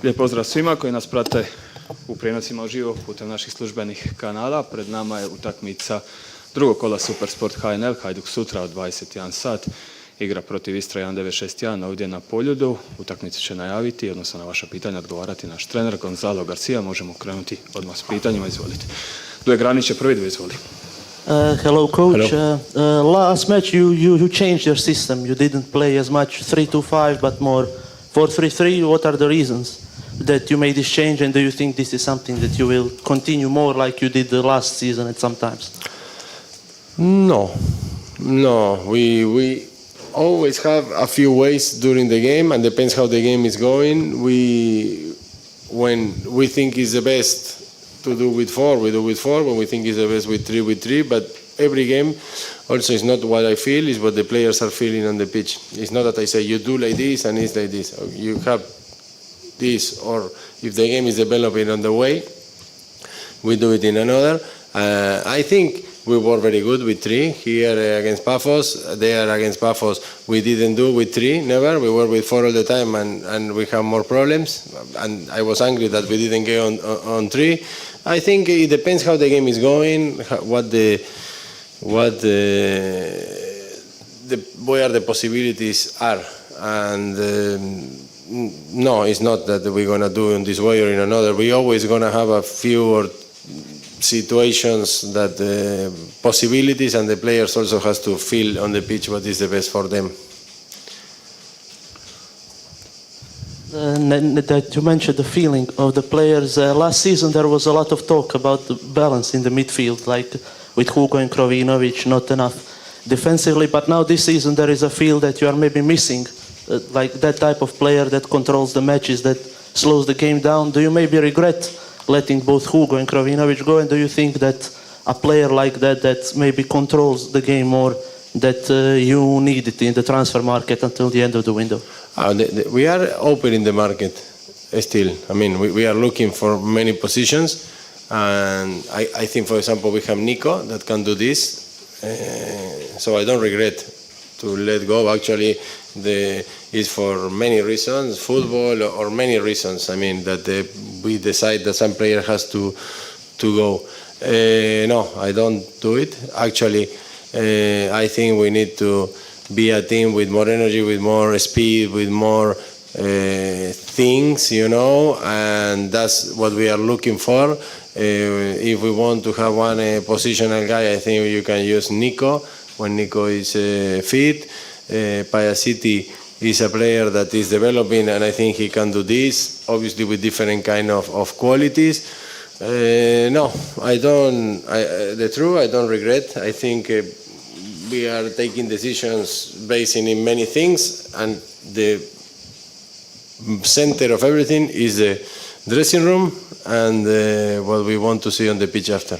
Lijep pozdrav svima koji nas prate u prijenosima uživo putem naših službenih kanala. Pred nama je utakmica drugog kola Supersport HNL, Hajduk sutra od 21 sat. Igra protiv Istra 𝗛𝗢𝗧𝗩 ovdje na Poljudu. Utakmicu će najaviti, odnosno na vaša pitanja odgovarati naš trener 𝗛𝗦𝗞𝗢𝗡. Možemo krenuti odmah s pitanjima, izvolite. 𝗛𝗢𝗓𝗏 će prvi, izvoli. Hello, coach. Hello. Last match you changed your system. You didn't play as much 3-2-5, but more 4-3-3. What are the reasons that you made this change, and do you think this is something that you will continue more like you did the last season at some times? No. We always have a few ways during the game, and depends how the game is going. When we think is the best to do with 4, we do with 4. When we think is the best with 3, But every game also is not what I feel, is what the players are feeling on the pitch. It's not that I say you do like this and it's like this. You have this, or if the game is developing on the way, we do it in another. I think we were very good with 3 here against Paphos. There against Paphos, we didn't do with 3, never. We were with 4 all the time, and we have more problems. And I was angry that we didn't get on 3. I think it depends how the game is going, where the possibilities are. And no, it's not that we're going to do in this way or in another. We're always going to have a few situations that possibilities, and the players also has to feel on the pitch what is the best for them. That you mentioned the feeling of the players. Last season there was a lot of talk about the balance in the midfield, like with Hugo and Krvinović, not enough defensively. But now this season there is a feel that you are maybe missing, like that type of player that controls the matches, that slows the game down. Do you maybe regret letting both Hugo and Krvinović go, and do you think that a player like that maybe controls the game more, that you need it in the transfer market until the end of the window? We are open in the market still. I mean, we are looking for many positions, and I think, for example, we have Nico that can do this, so I don't regret to let go. Actually, it's for many reasons, football or many reasons. I mean, that we decide that some player has to go. No, I don't do it. Actually, I think we need to be a team with more energy, with more speed, with more things, and that's what we are looking for. If we want to have one positional guy, I think you can use Nico when Nico is fit. 𝗛𝗏𝗧𝗩 is a player that is developing, and I think he can do this, obviously with different kind of qualities. No, I don't. I don't regret. I think we are taking decisions based in many things, and the center of everything is the dressing room and what we want to see on the pitch after.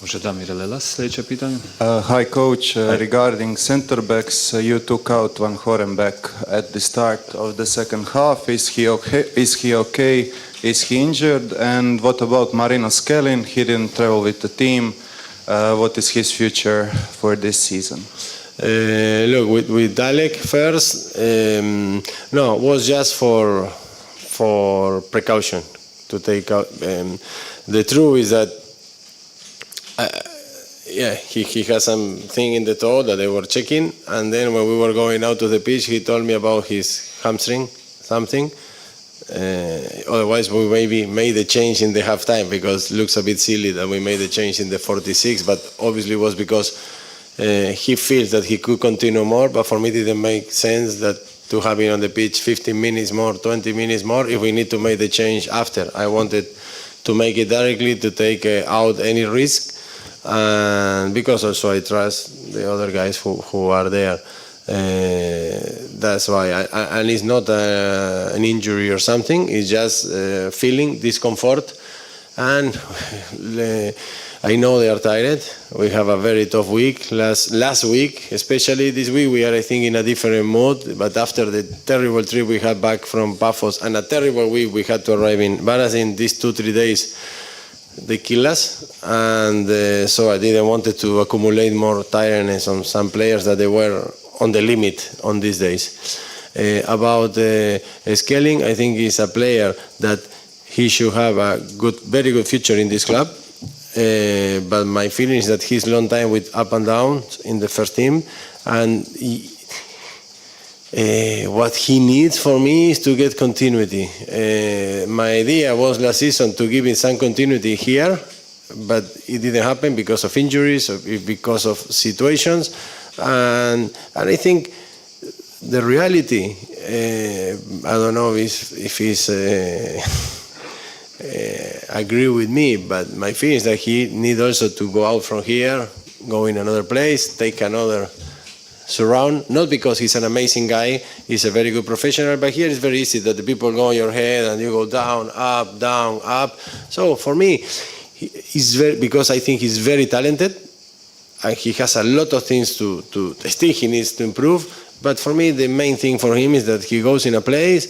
Sljedeće pitanje. Hi coach, regarding center backs, you took out 𝗛𝗏𝗏𝗏 at the start of the second half. Is he okay? Is he injured? And what about Marino Skelin? He didn't travel with the team. What is his future for this season? Look, with Dalek first, no, it was just for precaution to take out. The truth is that, he has something in the toe that they were checking, and then when we were going out to the pitch, he told me about his hamstring, something. Otherwise, we maybe made the change in the halftime, because it looks a bit silly that we made the change in the 46, but obviously it was because he feels that he could continue more, but for me it didn't make sense that to have him on the pitch 15 minutes more, 20 minutes more, if we need to make the change after. I wanted to make it directly to take out any risk, and because also I trust the other guys who are there. That's why, and it's not an injury or something, it's just feeling discomfort, and I know they are tired. We have a very tough week. Last week, especially this week, we are, I think, in a different mood, but after the terrible trip we had back from Paphos and a terrible week we had to arrive in Varazin, these 2-3 days they kill us, and so I didn't want to accumulate more tiredness on some players that they were on the limit on these days. About Skielling, I think he's a player that he should have a very good future in this club. But my feeling is that he's long time with up and downs in the first team, and what he needs for me is to get continuity. My idea was last season to give him some continuity here, but it didn't happen because of injuries, or because of situations, and I think the reality, I don't know if he's agree with me, but my feeling is that he needs also to go out from here, go in another place, take another surround, not because he's an amazing guy, he's a very good professional, but here it's very easy that the people go on your head and you go down, up. So for me, because I think he's very talented, and he has a lot of things to still he needs to improve, but for me the main thing for him is that he goes in a place,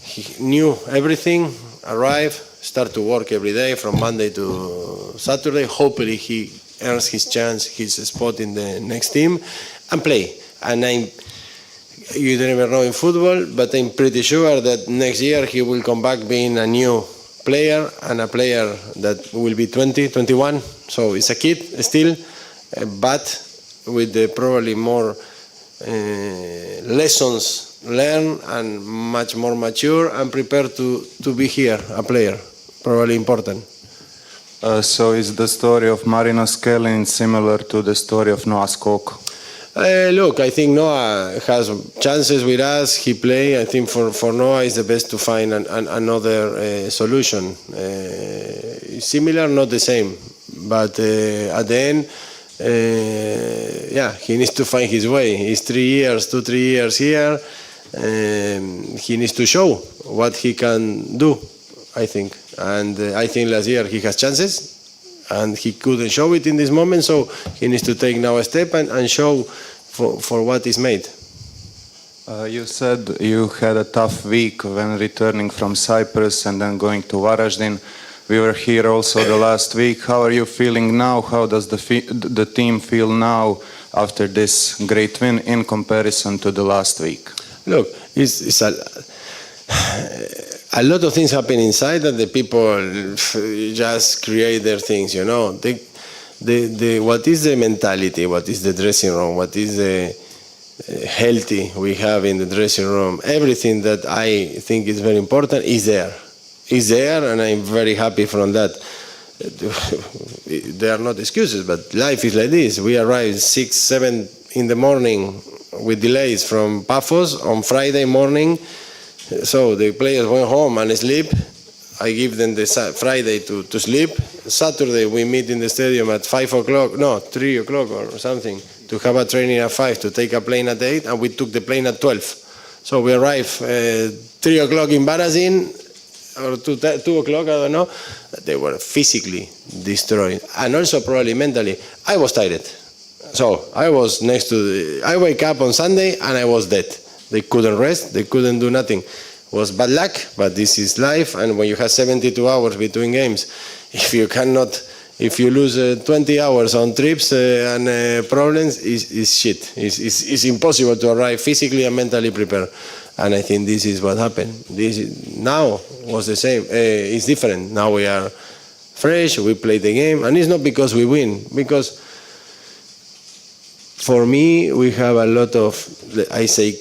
he knew everything, arrive, start to work every day from Monday to Saturday. Hopefully he earns his chance, his spot in the next team, and play. And you never know in football, but I'm pretty sure that next year he will come back being a new player, and a player that will be 20, 21. So it's a kid still, but with probably more lessons learned and much more mature and prepared to be here, a player. Probably important. So is the story of Marino Skielling similar to the story of Noah Skok? Look, I think Noah has chances with us. He play. I think for Noah it's the best to find another solution. Similar, not the same, but at the end, he needs to find his way. He's 3 years here. He needs to show what he can do, I think. And I think last year he has chances, and he couldn't show it in this moment, so he needs to take now a step and show for what is made. You said you had a tough week when returning from Cyprus and then going to Varaždin. We were here also the last week. How are you feeling now? How does the team feel now after this great win in comparison to the last week? Look, it's a lot of things happen inside that the people just create their things, you know. What is the mentality? What is the dressing room? What is the healthy we have in the dressing room? Everything that I think is very important is there. Is there, and I'm very happy from that. There are not excuses, but life is like this. We arrived 6, 7 in the morning with delays from Paphos on Friday morning. So the players went home and sleep. I give them the Friday to sleep. Saturday we meet in the stadium at 3 o'clock or something, to have a training at 5, to take a plane at 8, and we took the plane at 12. So we arrived 3 o'clock in Varazin, or 2 o'clock, I don't know. They were physically destroyed, and also probably mentally. I was tired. So I was I wake up on Sunday and I was dead. They couldn't rest, they couldn't do nothing. It was bad luck, but this is life, and when you have 72 hours between games, if you cannot If you lose 20 hours on trips and problems, it's shit. It's impossible to arrive physically and mentally prepared. And I think this is what happened. Now was the same. It's different. Now we are fresh, we play the game, and it's not because we win, because for me, we have a lot of, I say,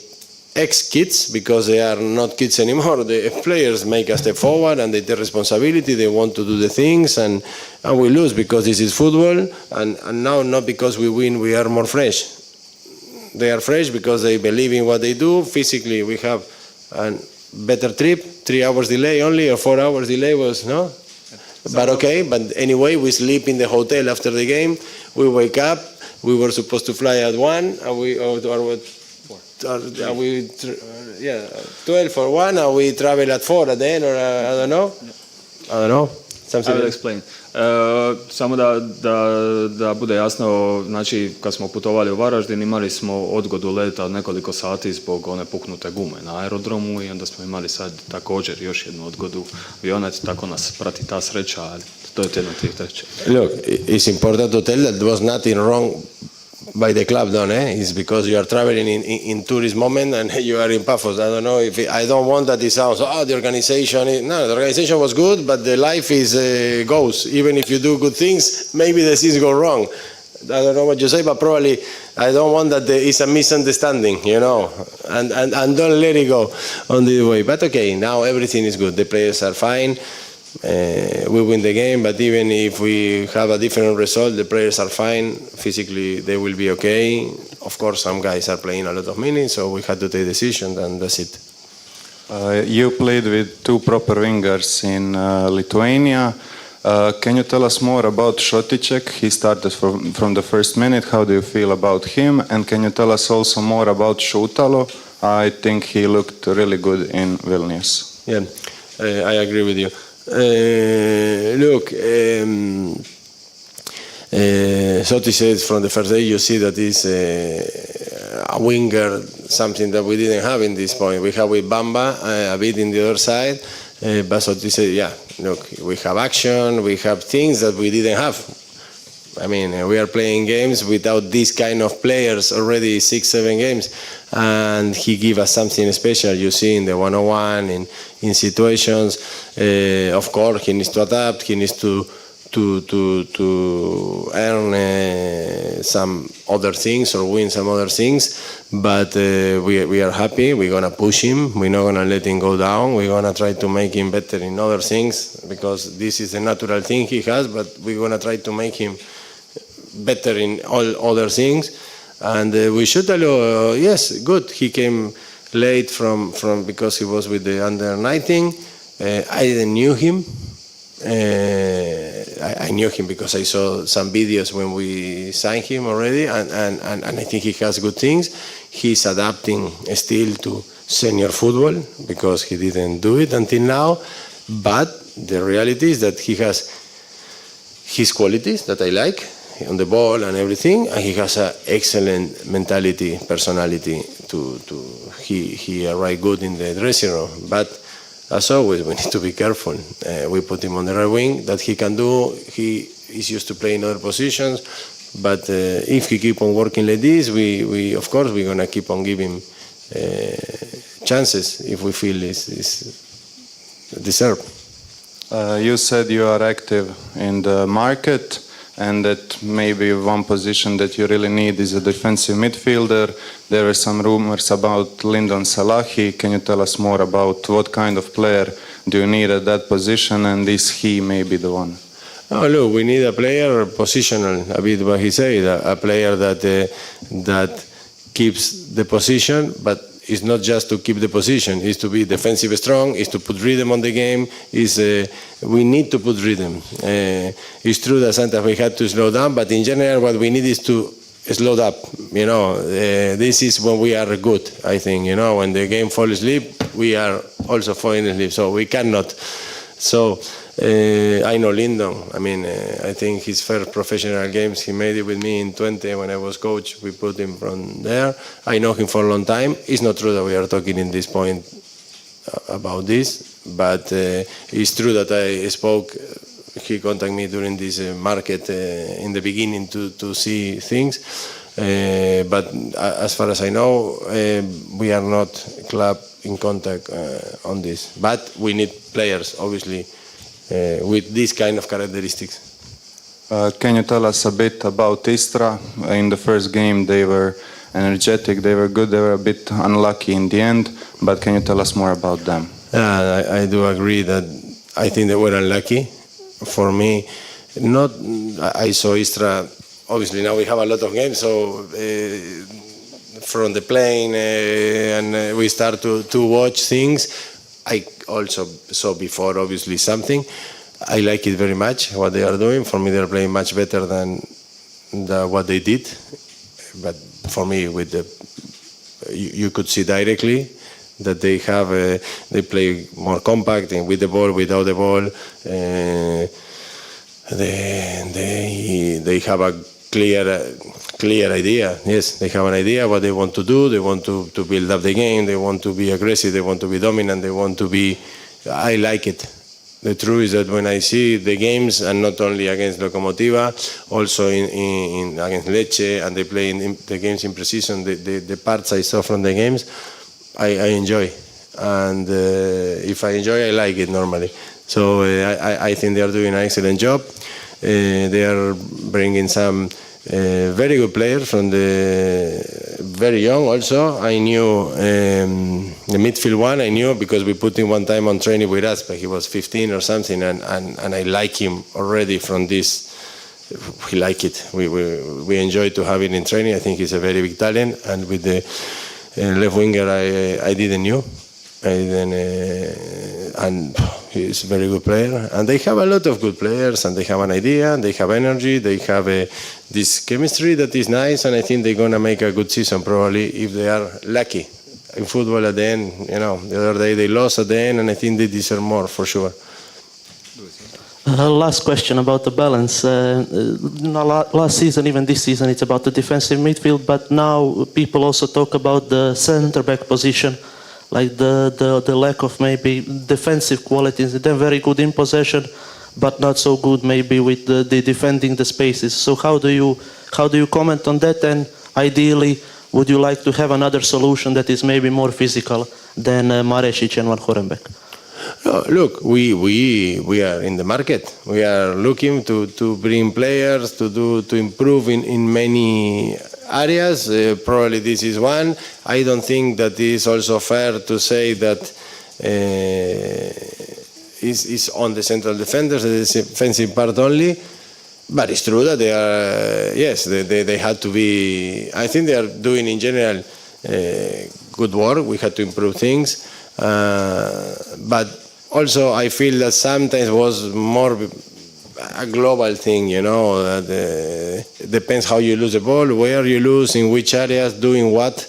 ex-kids, because they are not kids anymore. The players make a step forward and they take responsibility, they want to do the things, and we lose because this is football, and now not because we win, we are more fresh. They are fresh because they believe in what they do. Physically, we have a better trip, 3 hours delay only, or 4 hours delay was, no? But okay, but anyway, we sleep in the hotel after the game, we wake up, we were supposed to fly at 1, and we 12 for 1, and we travel at 4 at the end, or I don't know. I don't know. I will explain. Samo da bude jasno, znači kad smo putovali u Varaždin imali smo odgodu leta od nekoliko sati zbog one puknute gume na aerodromu i onda smo imali sad također još jednu odgodu aviona, tako nas prati ta sreća, ali to je jedno tih treće. Look, it's important to tell that there was nothing wrong by the club done, It's because you are traveling in tourist moment and you are in Paphos. I don't know if I don't want that it sounds, the organization the organization was good, but the life is goes. Even if you do good things, maybe the things go wrong. I don't know what you say, but probably I don't want that it's a misunderstanding, and don't let it go on this way. But okay, now everything is good. The players are fine. We win the game, but even if we have a different result, the players are fine. Physically, they will be okay. Of course, some guys are playing a lot of minutes, so we had to take decisions, and that's it. You played with two proper wingers in Lithuania. Can you tell us more about 𝗏𝗏𝗧𝗩? He started from the first minute. How do you feel about him? And can you tell us also more about 𝗏𝗏𝗧𝗩? I think he looked really good in Vilnius. Yeah, I agree with you. Look, Sotti said from the first day, you see that he's a winger, something that we didn't have in this point. We have with Bamba a bit in the other side, but Sotti said, yeah, look, we have action, we have things that we didn't have. I mean, we are playing games without these kind of players already 6-7 games, and he gave us something special. You see in the 101, in situations. Of course, he needs to adapt. He needs to earn some other things or win some other things. But we are happy. We're gonna push him. We're not gonna let him go down. We're gonna try to make him better in other things, because this is the natural thing he has. But we're gonna try to make him better in all other things. And we should yes, good. He came late from because he was with the under-19. I didn't knew him. I knew him because I saw some videos when we signed him already, and I think he has good things. He's adapting still to senior football because he didn't do it until now. But the reality is that he has his qualities that I like on the ball and everything, and he has an excellent mentality, personality. He arrived good in the dressing room, but as always, we need to be careful. We put him on the right wing. That he can do. He is used to play in other positions, but if he keep on working like this, we of course we're gonna keep on giving chances if we feel is deserved. You said you are active in the market, and that maybe one position that you really need is a defensive midfielder. There were some rumors about Lyndon Salahi. Can you tell us more about what kind of player do you need at that position, and is he maybe the one? Oh, look, we need a player positional, a bit what he said, a player that keeps the position, but it's not just to keep the position, it's to be defensive strong, it's to put rhythm on the game, we need to put rhythm. It's true that sometimes we had to slow down, but in general what we need is to slow up. This is when we are good, I think. When the game falls asleep, we are also falling asleep, so we cannot. So I know Lyndon. I mean, I think his first professional games, he made it with me in 20 when I was coach. We put him from there. I know him for a long time. It's not true that we are talking in this point about this, but it's true that I spoke, he contacted me during this market in the beginning to see things. But as far as I know, we are not club in contact on this. But we need players, obviously, with this kind of characteristics. Can you tell us a bit about Istra? In the first game they were energetic, they were good, they were a bit unlucky in the end, but can you tell us more about them? I do agree that I think they were unlucky. For me, I saw Istra, obviously now we have a lot of games, so from the plane and we start to watch things. I also saw before, obviously, something. I like it very much, what they are doing. For me, they are playing much better than what they did. But for me, you could see directly that they play more compact and with the ball, without the ball. They have a clear idea. Yes, they have an idea what they want to do. They want to build up the game. They want to be aggressive. They want to be dominant. They want to be. I like it. The truth is that when I see the games, and not only against 𝗛𝗏𝗄𝗎, also against Lecce, and they play the games in precision, the parts I saw from the games, I enjoy. And if I enjoy, I like it normally. So I think they are doing an excellent job. They are bringing some very good players from the very young also. I knew the midfield one, I knew because we put him one time on training with us, but he was 15 or something, and I like him already from this. We like it. We enjoy to have him in training. I think he's a very big talent, and with the left winger I didn't know. And he's a very good player, and they have a lot of good players, and they have an idea, and they have energy, they have this chemistry that is nice, and I think they're going to make a good season probably if they are lucky in football at the end. You know, the other day they lost at the end, and I think they deserve more for sure. Last question about the balance. Last season, even this season, it's about the defensive midfield, but now people also talk about the centre-back position, like the lack of maybe defensive qualities. They're very good in possession, but not so good maybe with the defending the spaces. So how do you comment on that? And ideally, would you like to have another solution that is maybe more physical than Marešić and 𝗏𝗏𝗏𝗏? No, look, we are in the market. We are looking to bring players to improve in many areas. Probably this is one. I don't think that it is also fair to say that is on the central defenders, the defensive part only. But it's true that they are. Yes, they had to be. I think they are doing in general good work. We had to improve things. But also I feel that sometimes was more a global thing, you know, that depends how you lose the ball, where you lose, in which areas, doing what,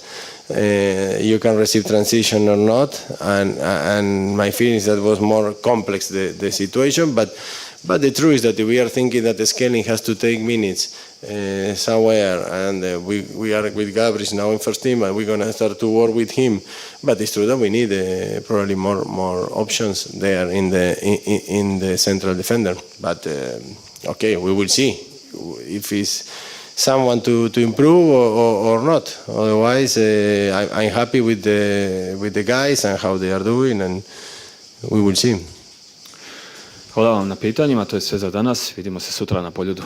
you can receive transition or not, and my feeling is that was more complex the situation, but the truth is that we are thinking that the scaling has to take minutes somewhere, and we are with Gabriel now in first team, and we're going to start to work with him. But it's true that we need probably more options there in the central defender. But okay, we will see if it's someone to improve or not. Otherwise, I'm happy with the guys and how they are doing, and we will see. Hvala vam na pitanjima, to je sve za danas. Vidimo se sutra na Poljudu.